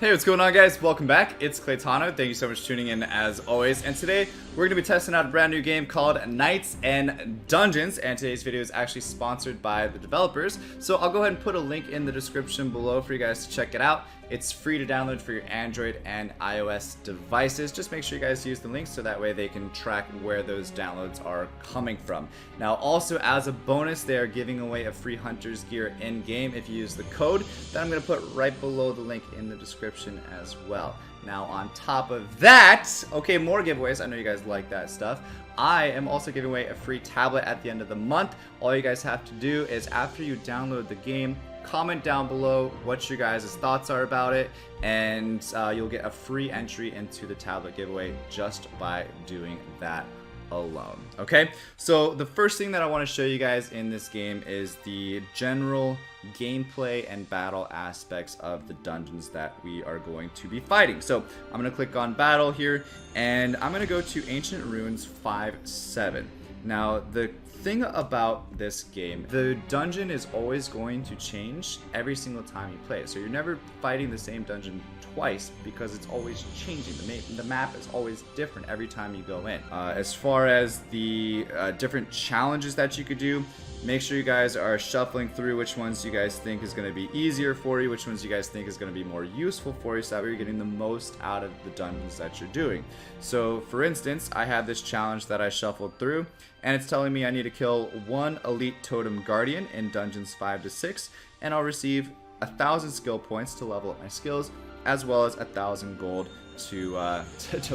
Hey, what's going on, guys? Welcome back. It's Claytano. Thank you so much for tuning in as always. And today we're going to be testing out a brand new game called Knights and Dungeons. And today's video is actually sponsored by the developers. So I'll go ahead and put a link in the description below for you guys to check it out. It's free to download for your Android and iOS devices. Just make sure you guys use the links so that way they can track where those downloads are coming from. Now, also as a bonus, they are giving away a free Hunters gear in-game if you use the code that I'm going to put right below the link in the description as well. Now, on top of that, okay, more giveaways. I know you guys like that stuff. I am also giving away a free tablet at the end of the month. All you guys have to do is after you download the game, comment down below what your guys' thoughts are about it, and you'll get a free entry into the tablet giveaway just by doing that alone. Okay, so the first thing that I want to show you guys in this game is the general gameplay and battle aspects of the dungeons that we are going to be fighting. So I'm going to click on battle here, and I'm going to go to Ancient Ruins 5-7. Now, the thing about this game, the dungeon is always going to change every single time you play it. So you're never fighting the same dungeon twice because it's always changing. The map is always different every time you go in. As far as the different challenges that you could do, make sure you guys are shuffling through which ones you guys think is going to be easier for you, which ones you guys think is going to be more useful for you, so that way you're getting the most out of the dungeons that you're doing. So for instance, I have this challenge that I shuffled through, and it's telling me I need to kill one elite totem guardian in dungeons 5-6, and I'll receive 1,000 skill points to level up my skills, as well as 1,000 gold to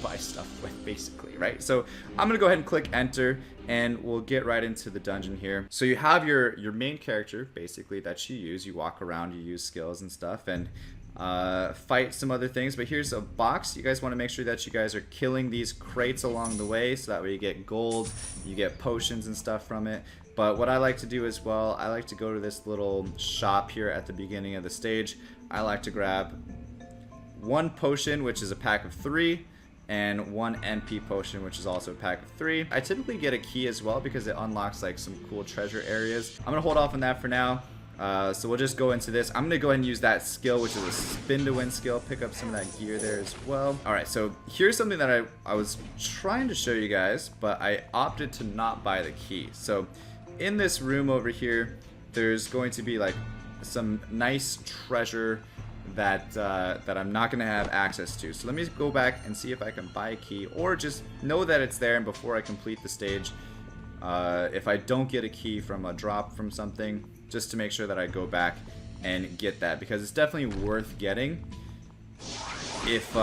buy stuff with, basically, right? So I'm gonna go ahead and click enter, and we'll get right into the dungeon here. So you have your main character, basically, that you use. You walk around, you use skills and stuff, and fight some other things. But here's a box. You guys want to make sure that you guys are killing these crates along the way, so that way you get gold, you get potions and stuff from it. But what I like to do as well, I like to go to this little shop here at the beginning of the stage. I like to grab one potion, which is a pack of 3, and one NP potion, which is also a pack of 3. I typically get a key as well because it unlocks like some cool treasure areas. I'm gonna hold off on that for now. So we'll just go into this. I'm gonna go ahead and use that skill, which is a spin to win skill. Pick up some of that gear there as well. Alright, so here's something that I was trying to show you guys, but I opted to not buy the key. So in this room over here, there's going to be like some nice treasure that I'm not going to have access to. So let me go back and see if I can buy a key, or just know that it's there, and before I complete the stage, if I don't get a key from a drop from something, just to make sure that I go back and get that, because it's definitely worth getting if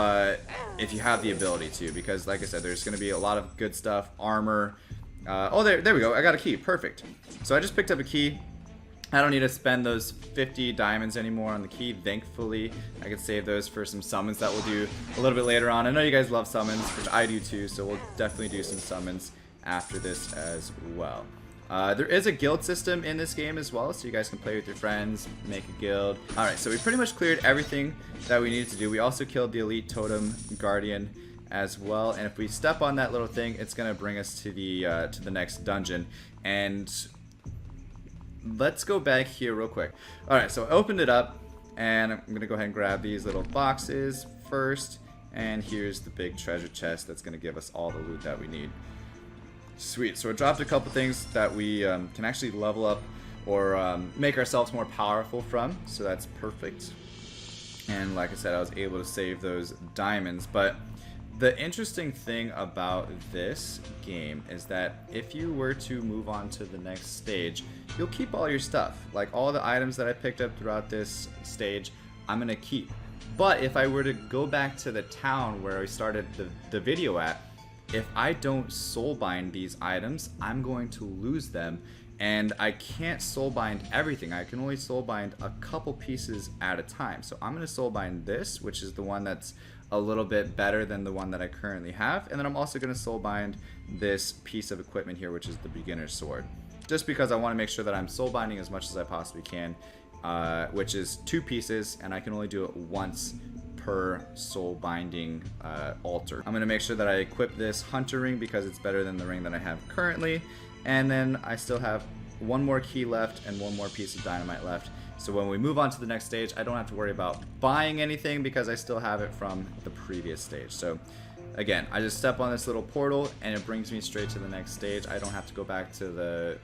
you have the ability to, because like I said, there's going to be a lot of good stuff. Armor. Oh, there we go. I got a key. Perfect. So I just picked up a key. I don't need to spend those 50 diamonds anymore on the key, thankfully. I could save those for some summons that we'll do a little bit later on. I know you guys love summons, which I do too, so we'll definitely do some summons after this as well. There is a guild system in this game as well, so you guys can play with your friends, make a guild. Alright, so we pretty much cleared everything that we needed to do. We also killed the elite totem guardian as well, and if we step on that little thing, it's going to bring us to the next dungeon. And let's go back here real quick. Alright, so I opened it up, and I'm going to go ahead and grab these little boxes first, and here's the big treasure chest that's going to give us all the loot that we need. Sweet, so I dropped a couple things that we can actually level up or make ourselves more powerful from, so that's perfect. And like I said, I was able to save those diamonds. But the interesting thing about this game is that if you were to move on to the next stage, you'll keep all your stuff. Like all the items that I picked up throughout this stage, I'm going to keep. But if I were to go back to the town where I started the video at, if I don't soulbind these items, I'm going to lose them. And I can't soulbind everything. I can only soulbind a couple pieces at a time. So I'm going to soulbind this, which is the one that's a little bit better than the one that I currently have. And then I'm also going to soulbind this piece of equipment here, which is the beginner's sword. Just because I want to make sure that I'm soulbinding as much as I possibly can, which is 2 pieces, and I can only do it once per soul binding altar. I'm going to make sure that I equip this hunter ring because it's better than the ring that I have currently. And then I still have one more key left and one more piece of dynamite left. So when we move on to the next stage, I don't have to worry about buying anything because I still have it from the previous stage. So again, I just step on this little portal and it brings me straight to the next stage. I don't have to go back to the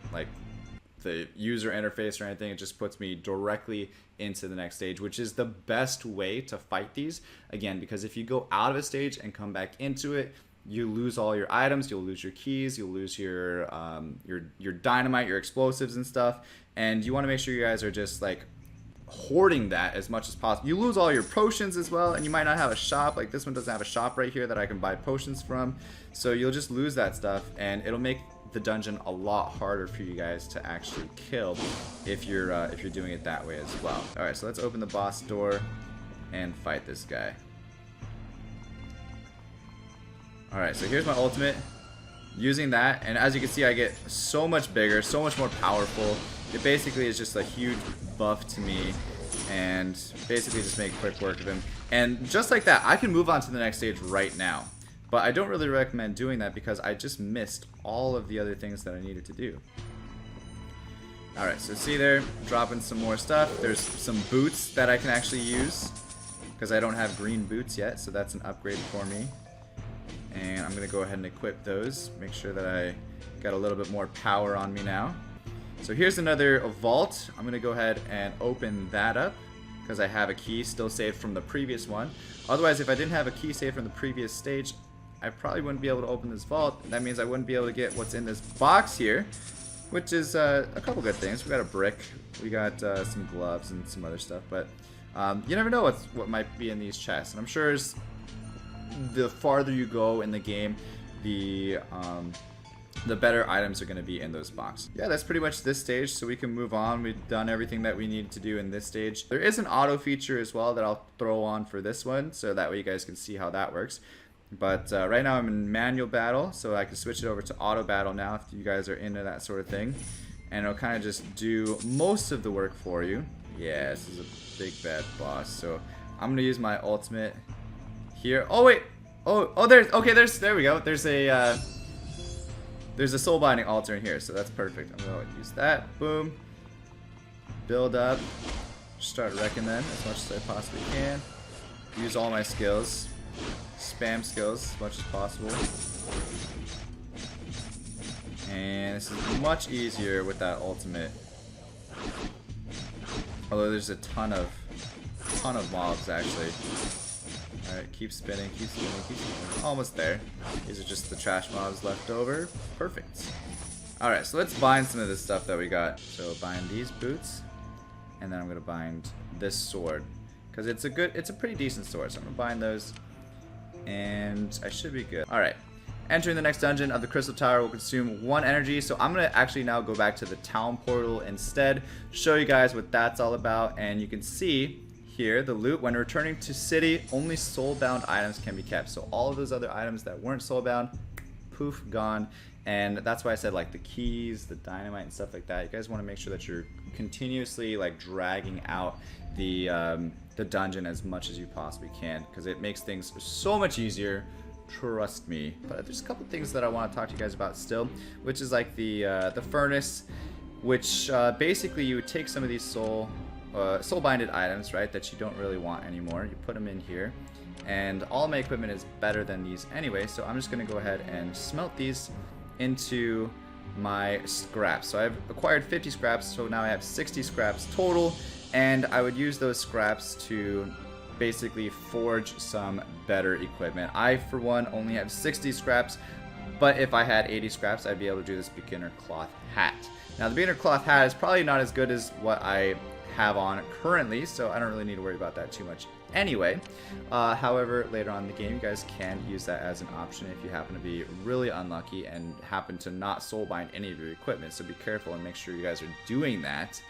user interface or anything. It just puts me directly into the next stage, which is the best way to fight these. Again, because if you go out of a stage and come back into it, you lose all your items, you'll lose your keys, you'll lose your dynamite, your explosives and stuff. And you want to make sure you guys are just like hoarding that as much as possible. You lose all your potions as well, and you might not have a shop. Like this one doesn't have a shop right here that I can buy potions from. So you'll just lose that stuff, and it'll make the dungeon a lot harder for you guys to actually kill if you're doing it that way as well. All right, so let's open the boss door and fight this guy. All right, so here's my ultimate. Using that, and as you can see, I get so much bigger, so much more powerful. It basically is just a huge buff to me, and basically just make quick work of him. And just like that, I can move on to the next stage right now. But I don't really recommend doing that because I just missed all of the other things that I needed to do. Alright, so see there, dropping some more stuff. There's some boots that I can actually use because I don't have green boots yet, so that's an upgrade for me. And I'm going to go ahead and equip those, make sure that I got a little bit more power on me now. So here's another vault. I'm going to go ahead and open that up because I have a key still saved from the previous one. Otherwise, if I didn't have a key saved from the previous stage, I probably wouldn't be able to open this vault. That means I wouldn't be able to get what's in this box here, which is a couple good things. We got a brick, we got some gloves and some other stuff, but you never know what might be in these chests. And I'm sure the farther you go in the game, the better items are going to be in those boxes. Yeah, that's pretty much this stage, so we can move on. We've done everything that we need to do in this stage. There is an auto feature as well that I'll throw on for this one, so that way you guys can see how that works. But right now I'm in manual battle, so I can switch it over to auto battle now if you guys are into that sort of thing. And it'll kind of just do most of the work for you. Yeah, this is a big bad boss, so I'm going to use my ultimate here. Oh wait! Oh, there we go. There's a soul binding altar in here, so that's perfect. I'm gonna use that. Boom. Build up. Start wrecking them as much as I possibly can. Use all my skills. Spam skills as much as possible. And this is much easier with that ultimate. Although there's a ton of mobs actually. Alright, keep spinning, keep spinning, keep spinning. Almost there. These are just the trash mobs left over. Perfect. Alright, so let's bind some of this stuff that we got. So bind these boots, and then I'm gonna bind this sword. Because it's a pretty decent sword. So I'm gonna bind those, and I should be good. Alright. Entering the next dungeon of the Crystal Tower will consume 1 energy, so I'm going to actually now go back to the town portal instead, show you guys what that's all about, and you can see here the loot. When returning to city, only soul-bound items can be kept, so all of those other items that weren't soul-bound, poof, gone. And that's why I said like the keys, the dynamite and stuff like that. You guys want to make sure that you're continuously like dragging out the dungeon as much as you possibly can, because it makes things so much easier. Trust me. But there's a couple things that I want to talk to you guys about still, which is like the furnace, which basically you would take some of these soul binded items, right, that you don't really want anymore. You put them in here, and all my equipment is better than these anyway, so I'm just going to go ahead and smelt these into my scraps. So I've acquired 50 scraps, so now I have 60 scraps total, and I would use those scraps to basically forge some better equipment. I, for one, only have 60 scraps, but if I had 80 scraps, I'd be able to do this beginner cloth hat. Now, the beginner cloth hat is probably not as good as what I have on currently, so I don't really need to worry about that too much anyway. However, later on in the game, you guys can use that as an option if you happen to be really unlucky and happen to not soul bind any of your equipment, so be careful and make sure you guys are doing that.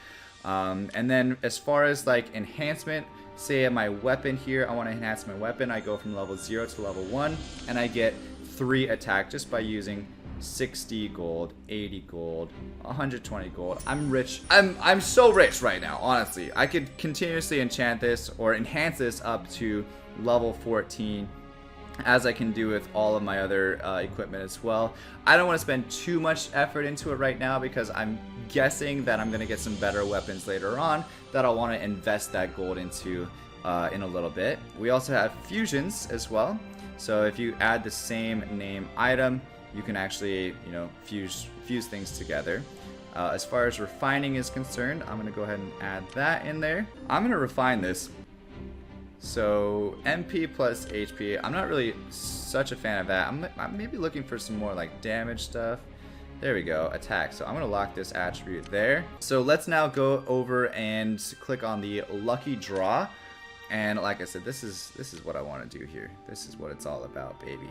And then as far as like enhancement, say my weapon here, I want to enhance my weapon. I go from level 0 to level 1, and I get 3 attack just by using 60 gold, 80 gold, 120 gold. I'm rich. I'm so rich right now, honestly. I could continuously enchant this or enhance this up to level 14 as I can do with all of my other equipment as well. I don't want to spend too much effort into it right now because I'm guessing that I'm going to get some better weapons later on that I'll want to invest that gold into in a little bit. We also have fusions as well. So if you add the same name item, you can actually, you know, fuse things together. As far as refining is concerned, I'm going to go ahead and add that in there. I'm going to refine this. So MP plus HP, I'm not really such a fan of that. I'm maybe looking for some more like damage stuff. There we go, attack. So I'm gonna lock this attribute there. So let's now go over and click on the lucky draw. And like I said, this is what I want to do here. This is what it's all about, baby.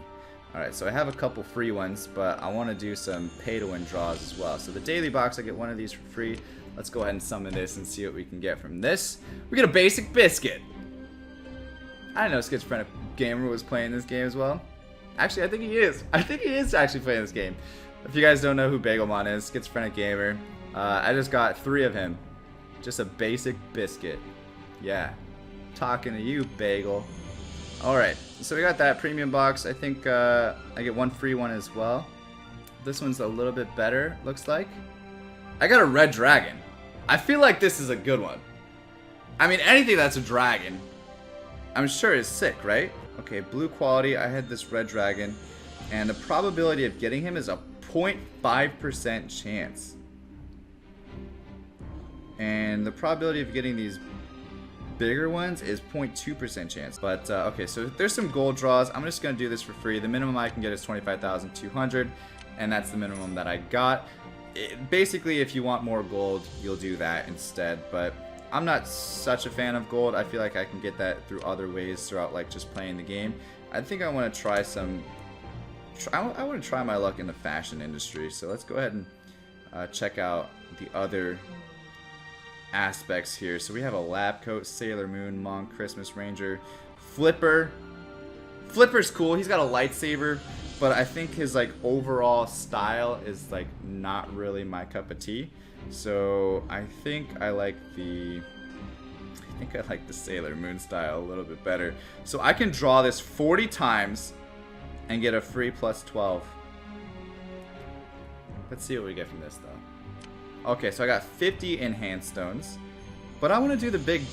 Alright, so I have a couple free ones, but I want to do some pay-to-win draws as well. So the daily box, I get one of these for free. Let's go ahead and summon this and see what we can get from this. We get a basic biscuit. I didn't know Schizophrenic Gamer was playing this game as well. Actually, I think he is. I think he is actually playing this game. If you guys don't know who Bagelmon is, Schizophrenic Gamer, I just got 3 of him. Just a basic biscuit. Yeah. Talking to you, Bagel. Alright, so we got that premium box. I think I get one free one as well. This one's a little bit better, looks like. I got a red dragon. I feel like this is a good one. I mean, anything that's a dragon, I'm sure is sick, right? Okay, blue quality. I had this red dragon, and the probability of getting him is a 0.5% chance. And the probability of getting these bigger ones is 0.2% chance. But okay, so there's some gold draws. I'm just gonna do this for free. The minimum I can get is 25,200, and that's the minimum that I got. Basically, if you want more gold, you'll do that instead. But I'm not such a fan of gold. I feel like I can get that through other ways throughout, like, just playing the game. I think I want to try some... I want to try my luck in the fashion industry. So let's go ahead and check out the other aspects here. So we have a lab coat, Sailor Moon, Monk, Christmas Ranger, Flipper. Flipper's cool. He's got a lightsaber, but I think his like overall style is like not really my cup of tea. So I think I like the Sailor Moon style a little bit better. So I can draw this 40 times and get a free plus 12. Let's see what we get from this though. Okay, so I got 50 enhanced stones. But I want to do the big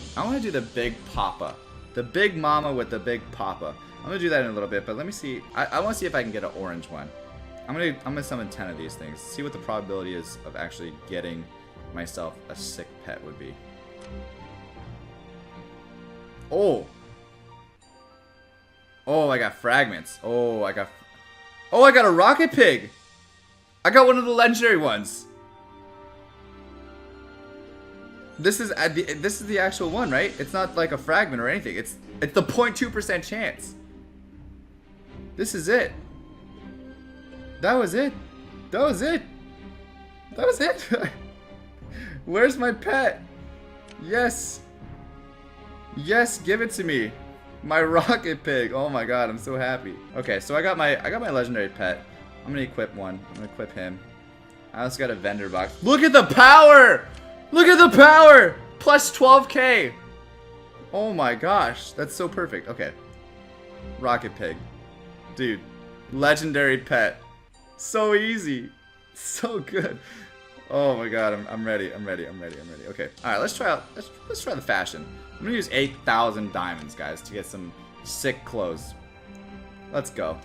papa. The big mama with the big papa. I'm gonna do that in a little bit, but let me see. I want to see if I can get an orange one. I'm gonna summon 10 of these things. See what the probability is of actually getting myself a sick pet would be. Oh. Oh, I got fragments. Oh, I got a rocket pig. I got one of the legendary ones. This is the actual one, right? It's not like a fragment or anything. It's the 0.2% chance. This is it. That was it. That was it. That was it. Where's my pet? Yes. Yes, give it to me. My rocket pig. Oh my god, I'm so happy. Okay, so I got my legendary pet. I'm gonna equip one. I'm gonna equip him. I also got a vendor box. Look at the power! Look at the power! Plus 12k. Oh my gosh, that's so perfect. Okay. Rocket pig. Dude, legendary pet. So easy. So good. Oh my god, I'm ready. I'm ready. Okay. Alright, let's try the fashion. I'm gonna use 8,000 diamonds, guys, to get some sick clothes. Let's go.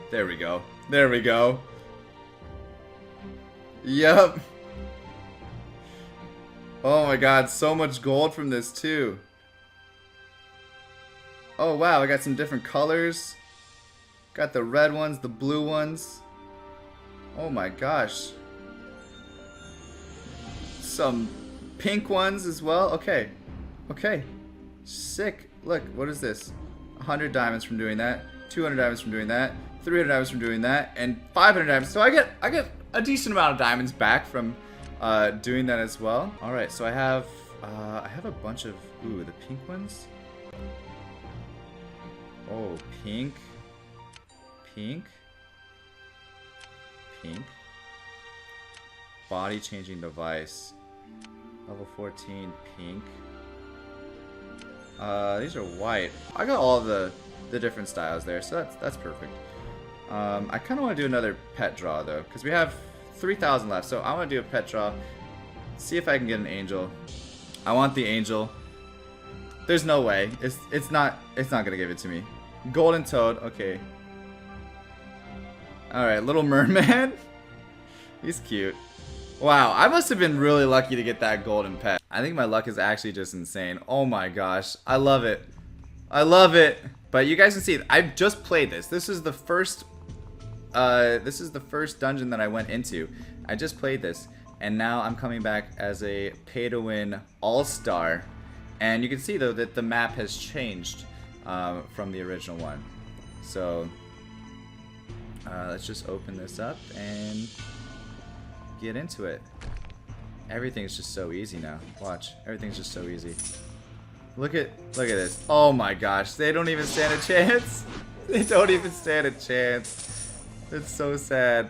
There we go. There we go. Yup. Oh my god, so much gold from this too. Oh wow, I got some different colors. Got the red ones, the blue ones. Oh my gosh. Some pink ones as well. Okay. Okay. Sick. Look, what is this? 100 diamonds from doing that. 200 diamonds from doing that. 300 diamonds from doing that. And 500 diamonds. So I get a decent amount of diamonds back from doing that as well. Alright, so I have a bunch of... Ooh, the pink ones? Oh, pink. Pink. Pink. Body changing device. Level 14 pink. These are white. I got all the different styles there, so that's perfect. I kind of want to do another pet draw though, because we have 3,000 left. So I want to do a pet draw. See if I can get an angel. I want the angel. There's no way. It's not gonna give it to me. Golden toad. Okay. All right, little merman. He's cute. Wow, I must have been really lucky to get that golden pet. I think my luck is actually just insane. Oh my gosh, I love it. I love it. But you guys can see, I've just played this. This is the first dungeon that I went into. I just played this, and now I'm coming back as a pay-to-win all-star. And you can see though that the map has changed from the original one. So let's just open this up and get into it. Everything's just so easy now. Watch, everything's just so easy. Look at this. Oh my gosh, they don't even stand a chance. They don't even stand a chance. It's so sad.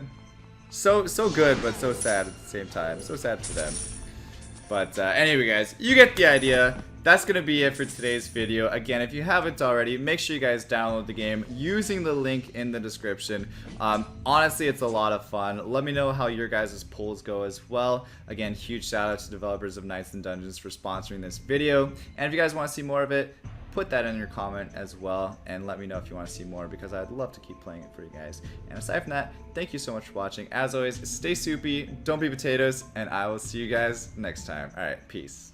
So good, but so sad at the same time. So sad for them. But anyway, guys, you get the idea. That's going to be it for today's video. Again, if you haven't already, make sure you guys download the game using the link in the description. Honestly, it's a lot of fun. Let me know how your guys' polls go as well. Again, huge shout out to developers of Nights and Dungeons for sponsoring this video. And if you guys want to see more of it, put that in your comment as well, and let me know if you want to see more, because I'd love to keep playing it for you guys. And aside from that, thank you so much for watching. As always, stay soupy, don't be potatoes, and I will see you guys next time. Alright, peace.